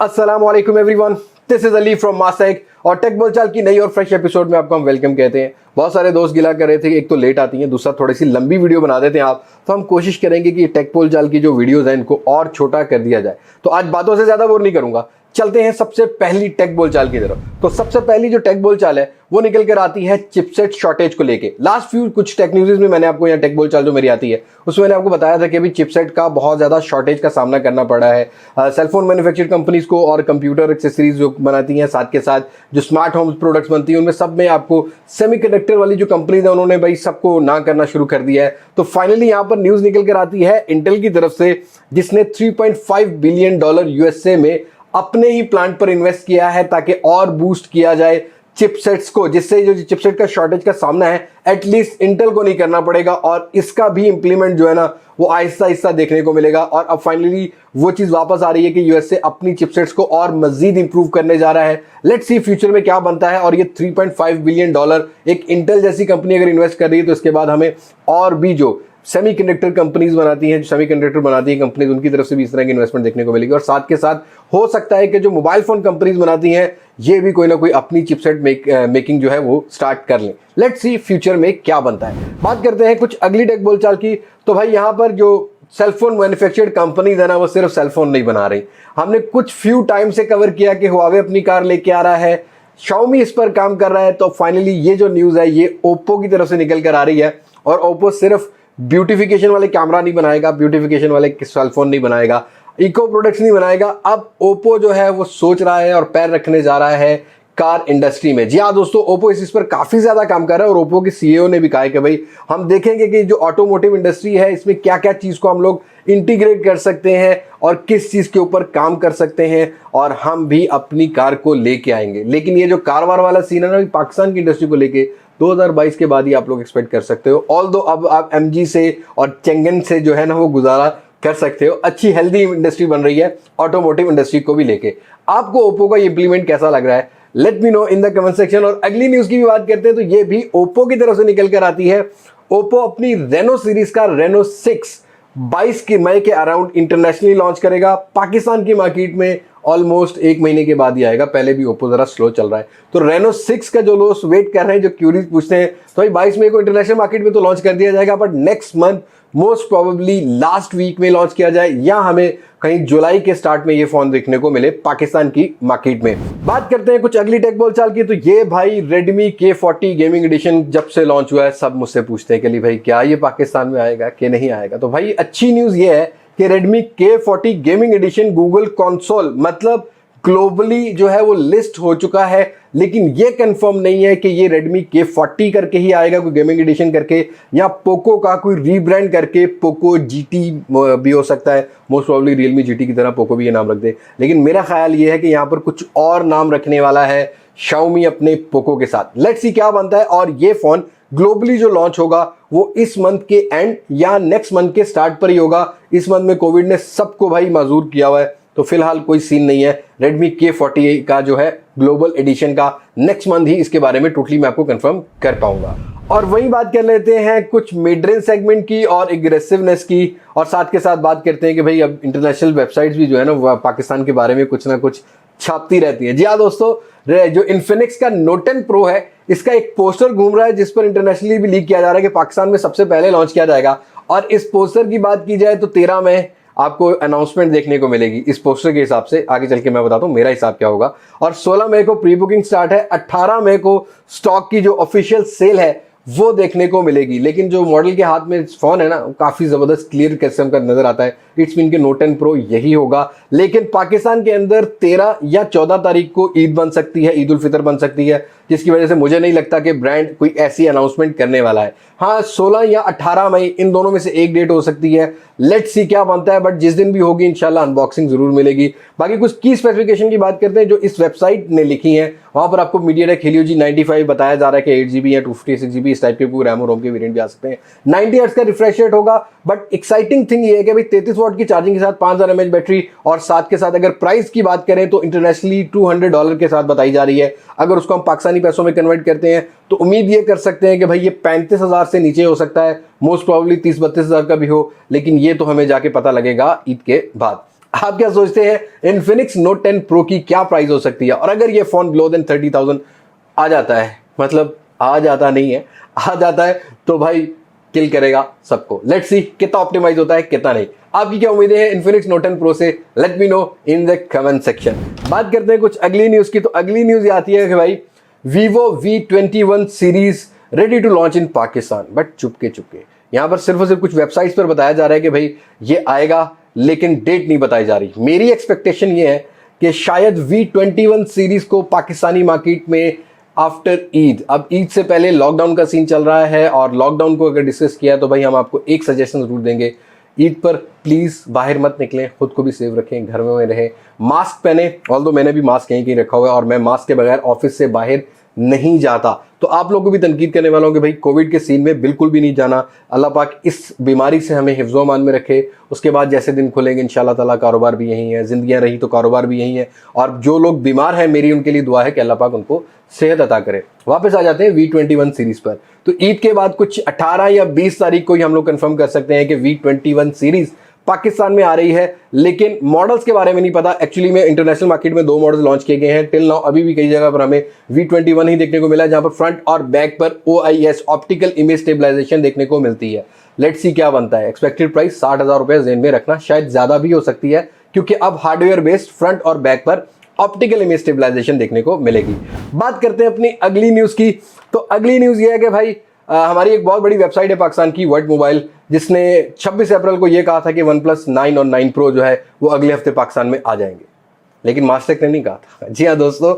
अस्सलामुअलैकुम everyone, this is Ali from Mastek और take बोलचाल की नई और फ्रेश एपिसोड में आपको हम वेलकम कहते हैं। बहुत सारे दोस्त गिला कर रहे थे कि एक तो लेट आती हैं, दूसरा थोड़ी सी लंबी वीडियो बना देते हैं आप, तो हम कोशिश करेंगे कि टेक बोलचाल की जो वीडियोस हैं इनको और छोटा कर दिया जाए। तो आज बातों से ज्यादा बोर नहीं करूंगा, चलते हैं सबसे पहली टेक बोलचाल की तरफ। तो सबसे पहली जो टेक बोलचाल है वो निकल कर आती है चिपसेट शॉर्टेज को लेके। लास्ट फ्यू कुछ टेक न्यूज़ में मैंने आपको यहाँ टेक बोलचाल जो मेरी आती है उसमें मैंने आपको बताया था कि अभी चिपसेट का बहुत ज्यादा शॉर्टेज का सामना करना पड़ा है सेलफोन मैन्युफैक्चर कंपनीज को और कंप्यूटर एक्सेसरीज जो बनाती हैं, साथ के साथ जो स्मार्ट होम प्रोडक्ट्स बनती हैं, उनमें सब में आपको सेमीकंडक्टर वाली जो कंपनीज है उन्होंने भाई सबको ना करना शुरू कर दिया है। तो फाइनली यहाँ पर न्यूज निकल कर आती है इंटेल की तरफ से, जिसने $3.5 बिलियन यूएसए में अपने ही प्लांट पर इन्वेस्ट किया है ताकि और बूस्ट किया जाए चिपसेट्स को, जिससे जो चिपसेट का शॉर्टेज का सामना है एटलीस्ट इंटेल को नहीं करना पड़ेगा और इसका भी इंप्लीमेंट जो है ना वो आहिस्ता आहिस्ता देखने को मिलेगा। और अब फाइनली वो चीज वापस आ रही है कि यूएसए अपनी चिपसेट्स को और मजीद इंप्रूव करने जा रहा है। लेट्स सी फ्यूचर में क्या बनता है। और ये $3.5 बिलियन एक इंटेल जैसी कंपनी अगर इन्वेस्ट कर रही है तो इसके बाद हमें और भी जो सेमीकंडक्टर कंपनीज बनाती हैं, जो सेमीकंडक्टर बनाती हैं कंपनीज, उनकी तरफ से भी इस तरह की इन्वेस्टमेंट देखने को मिलेगी। और साथ के साथ हो सकता है कि जो मोबाइल फोन कंपनीज बनाती हैं ये भी कोई ना कोई अपनी चिपसेट मेकिंग जो है वो स्टार्ट कर लें। लेट्स सी फ्यूचर में क्या बनता है। बात करते हैं कुछ अगली टेक बोलचाल की। तो भाई यहाँ पर जो सेलफोन मैन्युफैक्चर्ड कंपनीज है ना वो सिर्फ सेलफोन नहीं बना रही। हमने कुछ फ्यू टाइम से कवर किया कि हुआवे अपनी कार लेके आ रहा है, शाओमी इस पर काम कर रहा है। तो फाइनली ये जो न्यूज है ये ओप्पो की तरफ से निकल कर आ रही है। और ओप्पो सिर्फ ब्यूटिफिकेशन वाले कैमरा नहीं बनाएगा, ब्यूटिफिकेशन वाले सेलफोन नहीं बनाएगा, इको प्रोडक्ट्स नहीं बनाएगा। अब ओप्पो जो है वो सोच रहा है और पैर रखने जा रहा है कार इंडस्ट्री में। जी हाँ दोस्तों, ओप्पो इस पर काफी ज्यादा काम कर रहा है और ओप्पो के सीईओ ने भी कहा है कि भाई हम देखेंगे कि जो ऑटोमोटिव इंडस्ट्री है इसमें क्या क्या चीज को हम लोग इंटीग्रेट कर सकते हैं और किस चीज के ऊपर काम कर सकते हैं और हम भी अपनी कार को लेके आएंगे। लेकिन ये जो कार वार वाला सीन है ना पाकिस्तान की इंडस्ट्री को लेके 2022 के बाद ही आप लोग एक्सपेक्ट कर सकते हो। ऑल्दो अब आप एमजी से और चेंगन से जो है ना वो गुजारा कर सकते हो। अच्छी हेल्दी इंडस्ट्री बन रही है ऑटोमोटिव इंडस्ट्री को भी लेके। आपको ओप्पो का इंप्लीमेंट कैसा लग रहा है, let me know in the comment section. और अगली न्यूज की भी बात करते हैं तो ये भी ओप्पो की तरफ से निकल कर आती है। ओप्पो अपनी रेनो सीरीज का रेनो 6 22 मई के अराउंड इंटरनेशनली लॉन्च करेगा। पाकिस्तान की मार्केट में ऑलमोस्ट 1 महीने के बाद ही आएगा, पहले भी ओप्पो जरा स्लो चल रहा है। तो रेनो 6 का जो लोग वेट कर रहे हैं, जो क्यूरीज पूछते हैं, तो भाई 22 मई को इंटरनेशनल मार्केट में तो लॉन्च कर दिया जाएगा, but next month most probably last week में लॉन्च किया जाए या हमें कहीं जुलाई के स्टार्ट में ये फोन देखने को मिले पाकिस्तान की मार्केट में। बात करते हैं कुछ अगली टेक बोलचाल की। तो ये भाई Redmi K40 गेमिंग एडिशन जब से लॉन्च हुआ है सब मुझसे पूछते हैं कि भाई क्या ये पाकिस्तान में आएगा कि नहीं आएगा। तो भाई अच्छी न्यूज ये है कि Redmi K40 gaming addition Google console मतलब ग्लोबली जो है वो लिस्ट हो चुका है, लेकिन ये कंफर्म नहीं है कि ये Redmi K40 करके ही आएगा कोई गेमिंग एडिशन करके, या पोको का कोई रीब्रांड करके पोको GT भी हो सकता है। मोस्ट प्रोबेबली Realme GT की तरह पोको भी ये नाम रख दे। लेकिन मेरा ख्याल ये है कि यहाँ पर कुछ और नाम रखने वाला है Xiaomi अपने पोको के साथ। लेट्स सी क्या बनता है। और ये फोन ग्लोबली जो लॉन्च होगा वो इस मंथ के एंड या नेक्स्ट मंथ के स्टार्ट पर ही होगा। इस मंथ में कोविड ने सबको भाई माजूर किया हुआ है, तो फिलहाल कोई सीन नहीं है Redmi K40 का जो है ग्लोबल एडिशन का। नेक्स्ट मंथ ही इसके बारे में टोटली मैं आपको कंफर्म कर पाऊंगा। और वही बात कर लेते हैं कुछ मिड रेंज सेगमेंट की और एग्रेसिवनेस की, और साथ के साथ बात करते हैं कि भाई अब इंटरनेशनल वेबसाइट्स भी जो है ना वो पाकिस्तान के बारे में कुछ ना कुछ छापती रहती है। जी हाँ दोस्तों, जो इन्फिनिक्स का Note 10 Pro है इसका एक पोस्टर घूम रहा है जिस पर इंटरनेशनली भी लीक किया जा रहा है कि पाकिस्तान में सबसे पहले लॉन्च किया जाएगा। और इस पोस्टर की बात की जाए तो 13 मई आपको अनाउंसमेंट देखने को मिलेगी इस पोस्टर के हिसाब से। आगे चल के मैं बताता हूं मेरा हिसाब क्या होगा। और 16 मई को प्री बुकिंग स्टार्ट है, 18 मई को स्टॉक की जो ऑफिशियल सेल है वो देखने को मिलेगी। लेकिन जो मॉडल के हाथ में फोन है ना काफी जबरदस्त क्लियर किस्म का नजर आता है। इट्स मीन के Note 10 Pro यही होगा। लेकिन पाकिस्तान के अंदर 13 या 14 तारीख को ईद बन सकती है, ईद उल फितर बन सकती है, जिसकी वजह से मुझे नहीं लगता कि ब्रांड कोई ऐसी अनाउंसमेंट करने वाला है। हाँ 16 या 18 मई इन दोनों में से एक डेट हो सकती है। लेट्स सी क्या बनता है, बट जिस दिन भी होगी इंशाल्लाह अनबॉक्सिंग जरूर मिलेगी। बाकी कुछ की स्पेसिफिकेशन की बात करते हैं जो इस वेबसाइट ने लिखी है। वहां पर आपको MediaTek Helio G95 बताया जा रहा है कि 8GB या 256GB इस टाइप के पूरे रैम और रोम के वेरिएंट भी आ सकते हैं। 90 हर्ट्ज का रिफ्रेश रेट होगा। बट एक्साइटिंग थिंग ये है कि भाई 33 वाट की चार्जिंग के साथ 5000 mAh बैटरी, और साथ के साथ अगर प्राइस की बात करें तो इंटरनेशनली $200 के साथ बताई जा रही है। अगर उसको हम पाकिस्तानी पैसों में कन्वर्ट करते हैं तो उम्मीद ये कर सकते हैं कि भाई ये 35,000 से नीचे हो सकता है, मोस्ट प्रोबेबली 30-32 हज़ार का भी हो, लेकिन ये तो हमें जाके पता लगेगा ईद के बाद। आप क्या सोचते हैं Infinix Note 10 Pro की क्या प्राइस हो सकती है? और अगर ये फोन बिलो देन 30,000 आ जाता है, मतलब आ जाता नहीं है, आ जाता है तो भाई किल करेगा सबको। लेट्स सी कितना ऑप्टिमाइज होता है कितना नहीं। आपकी क्या उम्मीदें हैं Infinix Note 10 Pro से? Let me know in the comment section. बात करते हैं कुछ अगली न्यूज की, तो अगली न्यूज आती है कि भाई Vivo V21 series ready to launch in Pakistan, but चुपके चुपके। यहां पर सिर्फ और सिर्फ कुछ वेबसाइट्स पर बताया जा रहा है कि भाई ये आएगा, लेकिन डेट नहीं बताई जा रही। मेरी एक्सपेक्टेशन ये है कि शायद V21 सीरीज को पाकिस्तानी मार्केट में आफ्टर ईद, अब ईद से पहले लॉकडाउन का सीन चल रहा है, और लॉकडाउन को अगर डिस्कस किया तो भाई हम आपको एक सजेशन जरूर देंगे, ईद पर प्लीज बाहर मत निकलें, खुद को भी सेव रखें, घर में रहें, मास्क पहने। ऑल्दो मैंने भी मास्क कहीं कहीं रखा हुआ है और मैं मास्क के बगैर ऑफिस से बाहर नहीं जाता, तो आप लोगों को भी तनकीद करने वाला हूं कि भाई कोविड के सीन में बिल्कुल भी नहीं जाना। अल्लाह पाक इस बीमारी से हमें हिफ्ज़ो अमान में रखे। उसके बाद जैसे दिन खुलेंगे इंशाल्लाह ताला कारोबार भी यही है, जिंदगियां रही तो कारोबार भी यही है, और जो लोग बीमार हैं मेरी उनके लिए दुआ है कि अल्लाह पाक उनको सेहत अता करे। वापस आ जाते हैं V21 सीरीज पर। तो ईद के बाद कुछ 18 या 20 तारीख को ही हम लोग कंफर्म कर सकते हैं कि V21 सीरीज पाकिस्तान में आ रही है, लेकिन मॉडल्स के बारे में नहीं पता। एक्चुअली में इंटरनेशनल मार्केट में 2 मॉडल्स लॉन्च किए गए हैं टिल नाउ, अभी भी कई जगह पर हमें V21 ही देखने को मिला, जहां पर फ्रंट और बैक पर OIS ऑप्टिकल इमेज स्टेबलाइजेशन देखने को मिलती है। लेट्स सी क्या बनता है। एक्सपेक्टेड प्राइस 60,000 रुपए जेन में रखना, शायद ज्यादा भी हो सकती है, क्योंकि अब हार्डवेयर बेस्ड फ्रंट और बैक पर ऑप्टिकल इमेज स्टेबलाइजेशन देखने को मिलेगी। बात करते हैं अपनी अगली न्यूज की, तो अगली न्यूज ये है कि भाई हमारी एक बहुत बड़ी वेबसाइट है पाकिस्तान की वर्ल्ड मोबाइल, जिसने 26 अप्रैल को यह कहा था कि OnePlus 9 और 9 Pro जो है वो अगले हफ्ते पाकिस्तान में आ जाएंगे, लेकिन मास्टेक ने नहीं कहा था। जी हाँ दोस्तों,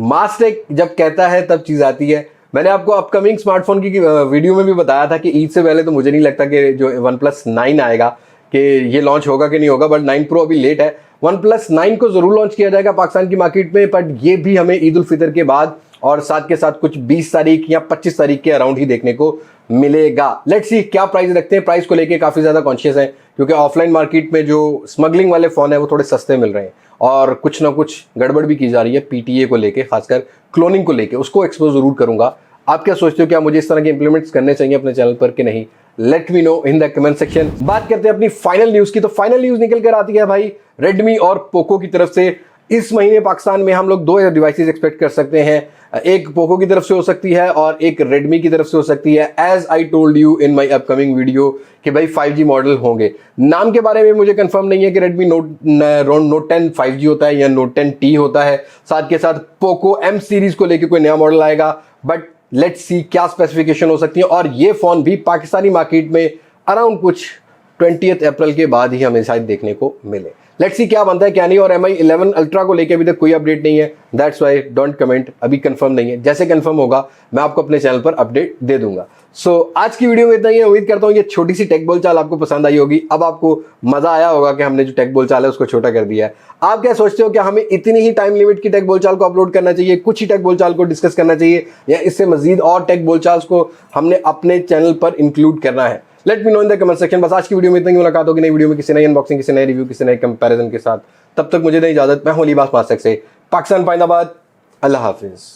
मास्टेक जब कहता है तब चीज आती है। मैंने आपको अपकमिंग स्मार्टफोन की वीडियो में भी बताया था कि ईद से पहले तो मुझे नहीं लगता कि जो OnePlus 9 आएगा कि ये लॉन्च होगा कि नहीं होगा, बट 9 Pro अभी लेट है। OnePlus 9 को जरूर लॉन्च किया जाएगा पाकिस्तान की मार्केट में, बट ये भी हमें ईद उल फितर के बाद और साथ के साथ कुछ 20 तारीख या 25 तारीख के अराउंड ही देखने को मिलेगा। लेट्स सी क्या प्राइस रखते हैं। प्राइस को लेके काफी ज्यादा कॉन्शियस है, क्योंकि ऑफलाइन मार्केट में जो स्मगलिंग वाले फोन है वो थोड़े सस्ते मिल रहे हैं, और कुछ ना कुछ गड़बड़ भी की जा रही है PTA को लेके, खासकर क्लोनिंग को लेके। उसको एक्सपोज जरूर करूंगा। आप क्या सोचते हो, क्या मुझे इस तरह के इंप्लीमेंट्स करने चाहिए अपने चैनल पर कि नहीं? Let me know in the comment section. बात करते हैं अपनी फाइनल न्यूज की, तो फाइनल न्यूज निकल कर आती है भाई रेडमी और पोको की तरफ से। इस महीने पाकिस्तान में हम लोग 2 डिवाइसेस एक्सपेक्ट कर सकते हैं, एक पोको की तरफ से हो सकती है और एक रेडमी की तरफ से हो सकती है। As I told you in my upcoming video कि भाई 5G मॉडल होंगे। नाम के बारे में मुझे कंफर्म नहीं है कि रेडमी नोट 10 5G होता है या Note 10T होता है। साथ के साथ पोको M सीरीज को लेकर कोई नया मॉडल आएगा, बट लेट्स सी क्या स्पेसिफिकेशन हो सकती है। और ये फोन भी पाकिस्तानी मार्केट में अराउंड कुछ 20 अप्रैल के बाद ही हमें शायद देखने को मिले। लेट्स सी क्या बनता है क्या नहीं। और MI 11 अल्ट्रा को लेके अभी तक कोई अपडेट नहीं है, दैट्स वाई डोंट कमेंट, अभी कंफर्म नहीं है। जैसे कंफर्म होगा मैं आपको अपने चैनल पर अपडेट दे दूंगा। सो आज की वीडियो में इतना ही है। उम्मीद करता हूँ ये छोटी सी टेक बोलचाल आपको पसंद आई होगी। अब आपको मजा आया होगा कि हमने जो टेक बोलचाल है उसको छोटा कर दिया है। आप क्या सोचते हो, क्या हमें इतनी ही टाइम लिमिट की टेक बोलचाल को अपलोड करना चाहिए, कुछ ही टेक बोलचाल को डिस्कस करना चाहिए, या इससे मजीद और टेक बोलचाल को हमने अपने चैनल पर इंक्लूड करना है? Let me know in the comment section. बस आज की वीडियो में इतनी मुलाकात होगी नई वीडियो में, किसी नई अनबॉक्सिंग, किसी नए रिव्यू, किसी नए कंपैरिजन के साथ। तब तक मुझे दें इजाजत। मैं हूं अली अब्बास मास्टेक से, पाकिस्तान पाइंदाबाद। अल्लाह हाफिज।